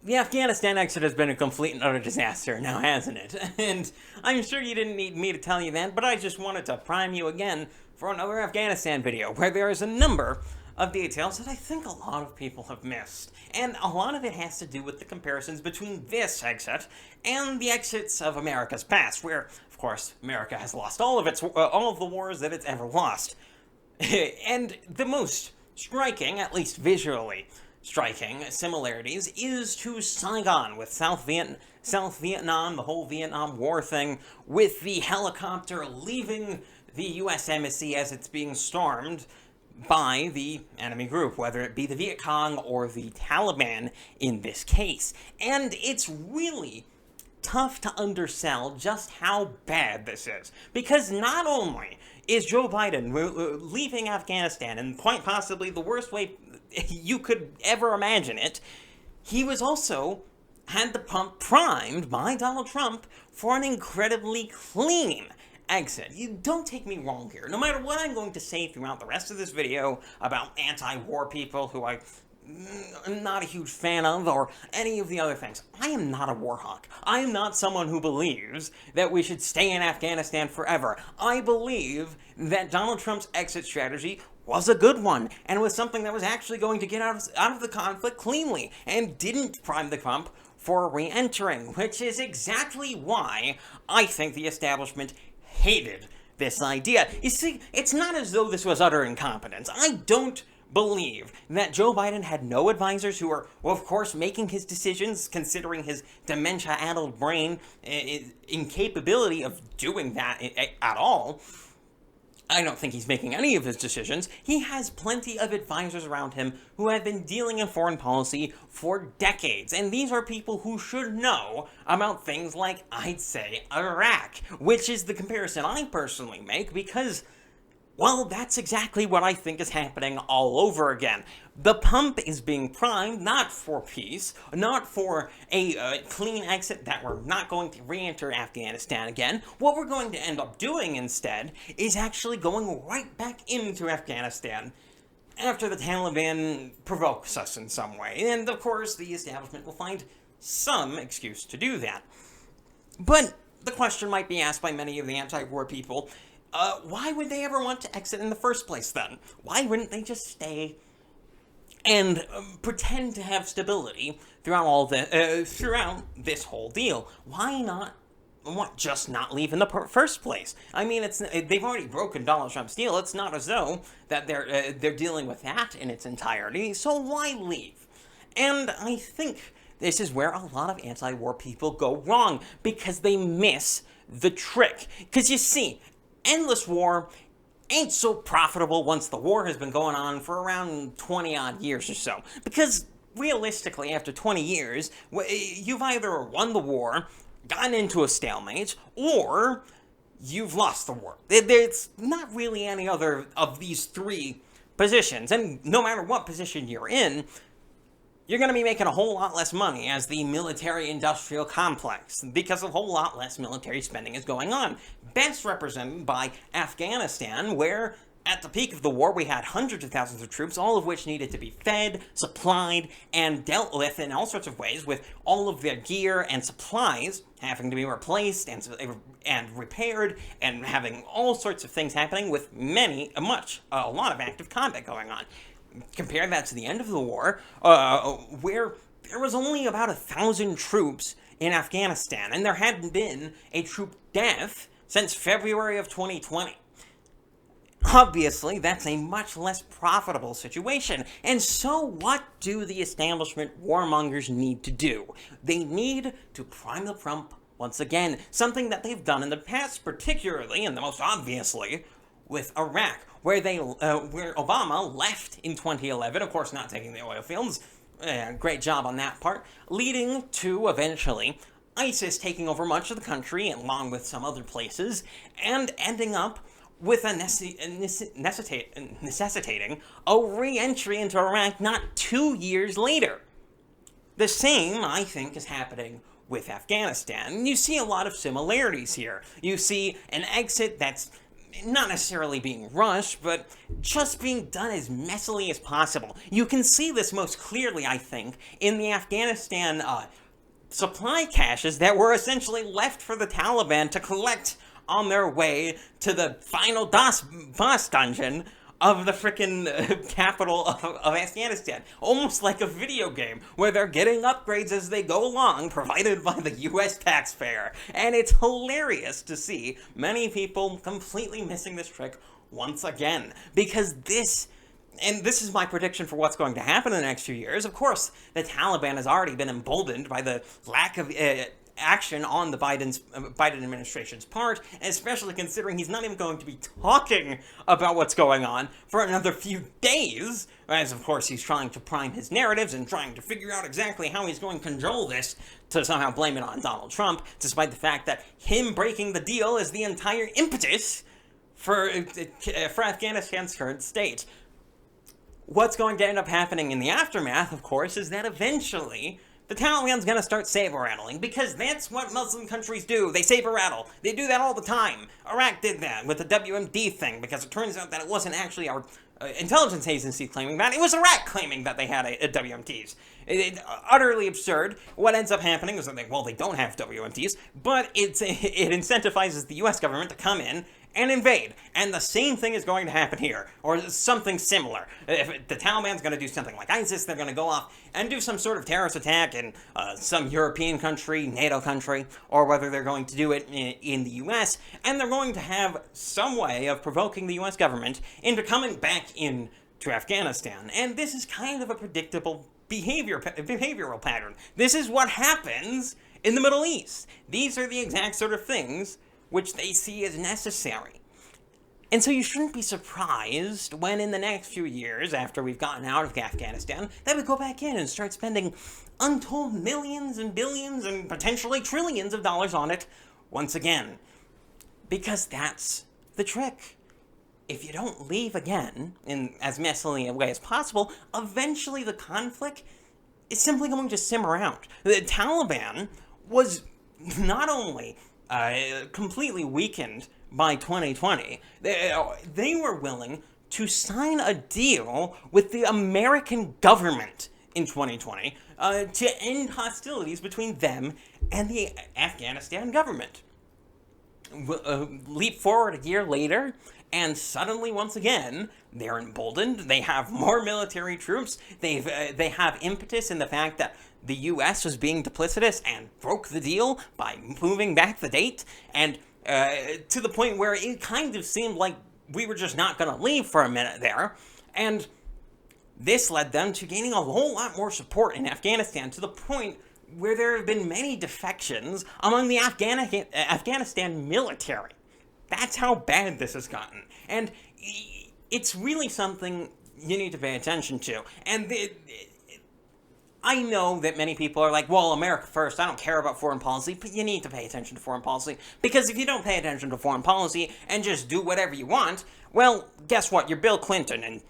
The Afghanistan exit has been a complete and utter disaster now, hasn't it? And I'm sure you didn't need me to tell you that, but I just wanted to prime you again for another Afghanistan video where there is a number of details that I think a lot of people have missed. And a lot of it has to do with the comparisons between this exit and the exits of America's past, where, of course, America has lost all of the wars that it's ever lost. And the most striking, at least visually striking, similarities is to Saigon with South Vietnam, the whole Vietnam War thing, with the helicopter leaving the U.S. Embassy as it's being stormed by the enemy group, whether it be the Viet Cong or the Taliban in this case. And it's really tough to undersell just how bad this is, because not only is Joe Biden leaving Afghanistan in quite possibly the worst way you could ever imagine it, he was also had the pump primed by Donald Trump for an incredibly clean exit. You don't take me wrong here. No matter what I'm going to say throughout the rest of this video about anti-war people who I'm not a huge fan of, or any of the other things, I am not a war hawk. I am not someone who believes that we should stay in Afghanistan forever. I believe that Donald Trump's exit strategy was a good one, and was something that was actually going to get out of the conflict cleanly, and didn't prime the pump for re-entering, which is exactly why I think the establishment hated this idea. You see, it's not as though this was utter incompetence. I don't believe that Joe Biden had no advisors who were, well, of course, making his decisions, considering his dementia-addled brain incapability of doing that at all. I don't think he's making any of his decisions. He has plenty of advisors around him who have been dealing in foreign policy for decades, and these are people who should know about things like, I'd say, Iraq, which is the comparison I personally make because, well, that's exactly what I think is happening all over again. The pump is being primed not for peace, not for a clean exit that we're not going to re-enter Afghanistan again. What we're going to end up doing instead is actually going right back into Afghanistan after the Taliban provokes us in some way. And of course, the establishment will find some excuse to do that. But the question might be asked by many of the anti-war people, why would they ever want to exit in the first place then? Why wouldn't they just stay and pretend to have stability throughout throughout this whole deal? Why not? Just not leave in the first place? I mean, they've already broken Donald Trump's deal. It's not as though that they're dealing with that in its entirety. So why leave? And I think this is where a lot of anti-war people go wrong, because they miss the trick. Because you see, endless war ain't so profitable once the war has been going on for around 20 odd years or so. Because realistically, after 20 years, you've either won the war, gotten into a stalemate, or you've lost the war. There's not really any other of these three positions, and no matter what position you're in, you're going to be making a whole lot less money as the military-industrial complex, because a whole lot less military spending is going on. Best represented by Afghanistan, where at the peak of the war we had hundreds of thousands of troops, all of which needed to be fed, supplied, and dealt with in all sorts of ways, with all of their gear and supplies having to be replaced and repaired, and having all sorts of things happening, with a lot of active combat going on. Compare that to the end of the war, where there was only about 1,000 troops in Afghanistan, and there hadn't been a troop death since February of 2020. Obviously, that's a much less profitable situation. And so what do the establishment warmongers need to do? They need to prime the pump once again, something that they've done in the past, particularly, and the most obviously, with Iraq, where Obama left in 2011, of course not taking the oil fields, great job on that part, leading to, eventually, ISIS taking over much of the country, along with some other places, and ending up with necessitating a re-entry into Iraq not 2 years later. The same, I think, is happening with Afghanistan. You see a lot of similarities here. You see an exit that's not necessarily being rushed, but just being done as messily as possible. You can see this most clearly, I think, in the Afghanistan supply caches that were essentially left for the Taliban to collect on their way to the final boss dungeon of the frickin' capital of Afghanistan. Almost like a video game, where they're getting upgrades as they go along, provided by the US taxpayer. And it's hilarious to see many people completely missing this trick once again. Because this is my prediction for what's going to happen in the next few years. Of course, the Taliban has already been emboldened by the lack of action on the Biden administration's part, especially considering he's not even going to be talking about what's going on for another few days, as of course he's trying to prime his narratives and trying to figure out exactly how he's going to control this to somehow blame it on Donald Trump, despite the fact that him breaking the deal is the entire impetus for Afghanistan's current state. What's going to end up happening in the aftermath, of course, is that eventually the Taliban's gonna start saber-rattling, because that's what Muslim countries do. They saber-rattle. They do that all the time. Iraq did that with the WMD thing, because it turns out that it wasn't actually our intelligence agency claiming that. It was Iraq claiming that they had a WMDs. It's utterly absurd. What ends up happening is that they don't have WMDs, but it incentivizes the US government to come in and invade. And the same thing is going to happen here, or something similar. If the Taliban's going to do something like ISIS, they're going to go off and do some sort of terrorist attack in some European country, NATO country, or whether they're going to do it in the US, and they're going to have some way of provoking the US government into coming back into Afghanistan. And this is kind of a predictable behavioral pattern. This is what happens in the Middle East. These are the exact sort of things which they see as necessary. And so you shouldn't be surprised when in the next few years, after we've gotten out of Afghanistan, that we go back in and start spending untold millions and billions and potentially trillions of dollars on it once again. Because that's the trick. If you don't leave again, in as messily a way as possible, eventually the conflict is simply going to simmer out. The Taliban was not only completely weakened by 2020, they were willing to sign a deal with the American government in 2020 to end hostilities between them and the Afghanistan government. Leap forward a year later, and suddenly, once again, they're emboldened. They have more military troops. They have impetus in the fact that the U.S. was being duplicitous and broke the deal by moving back the date, and to the point where it kind of seemed like we were just not going to leave for a minute there. And this led them to gaining a whole lot more support in Afghanistan, to the point where there have been many defections among the Afghanistan military. That's how bad this has gotten. And it's really something you need to pay attention to. And I know that many people are like, well, America first, I don't care about foreign policy, but you need to pay attention to foreign policy. Because if you don't pay attention to foreign policy and just do whatever you want, well, guess what? You're Bill Clinton. And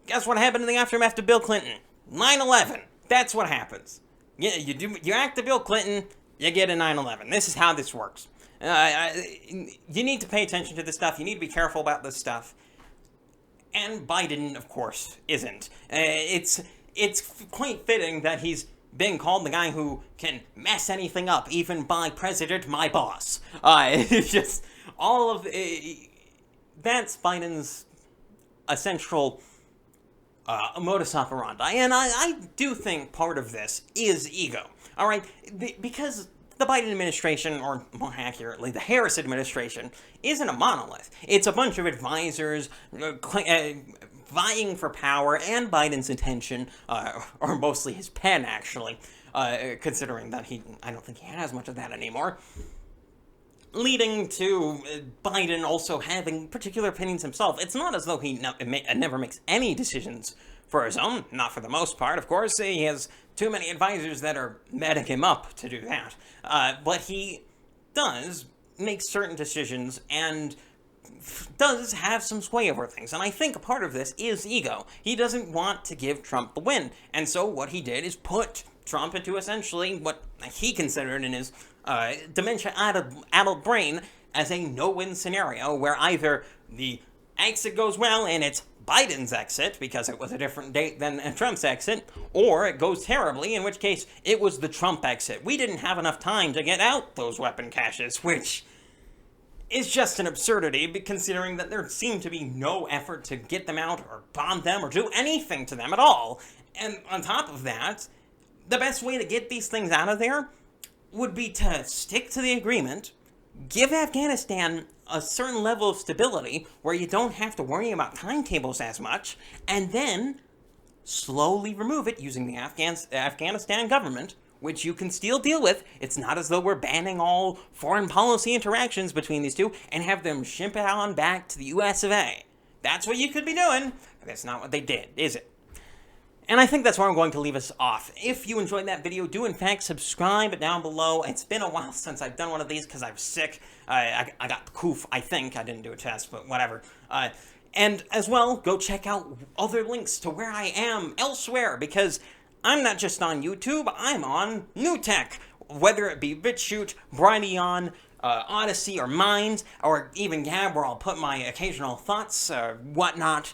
guess what happened in the aftermath of Bill Clinton? 9/11. That's what happens. You act to Bill Clinton, you get a 9/11. This is how this works. You need to pay attention to this stuff. You need to be careful about this stuff. And Biden, of course, isn't. It's quite fitting that he's been called the guy who can mess anything up, even by President, my boss. It's just all of that's Biden's essential modus operandi, and I do think part of this is ego. All right, because the Biden administration, or more accurately, the Harris administration, isn't a monolith. It's a bunch of advisors vying for power, and Biden's attention, or mostly his pen, actually, considering that I don't think he has much of that anymore, leading to Biden also having particular opinions himself. It's not as though he never makes any decisions for his own, not for the most part, of course. He has too many advisors that are metting him up to do that. But he does make certain decisions and does have some sway over things. And I think a part of this is ego. He doesn't want to give Trump the win. And so what he did is put Trump into essentially what he considered in his dementia-addled brain as a no-win scenario where either the exit goes well and it's Biden's exit because it was a different date than Trump's exit, or it goes terribly, in which case it was the Trump exit. We didn't have enough time to get out those weapon caches, which is just an absurdity, considering that there seemed to be no effort to get them out or bomb them or do anything to them at all. And on top of that, the best way to get these things out of there would be to stick to the agreement, give Afghanistan a certain level of stability where you don't have to worry about timetables as much, and then slowly remove it using the Afghanistan government, which you can still deal with. It's not as though we're banning all foreign policy interactions between these two, and have them ship it on back to the US of A. That's what you could be doing, but that's not what they did, is it? And I think that's where I'm going to leave us off. If you enjoyed that video, do in fact subscribe down below. It's been a while since I've done one of these because I was sick. I got the coof, I think. I didn't do a test, but whatever. And as well, go check out other links to where I am elsewhere, because I'm not just on YouTube, I'm on New Tech. Whether it be BitChute, Brighteon, Odyssey, or Minds, or even Gab, where I'll put my occasional thoughts or whatnot,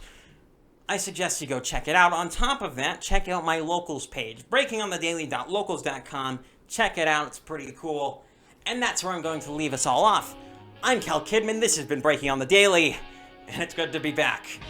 I suggest you go check it out. On top of that, check out my locals page, breakingonthedaily.locals.com. Check it out, it's pretty cool. And that's where I'm going to leave us all off. I'm KelKidman, this has been Breaking on the Daily, and it's good to be back.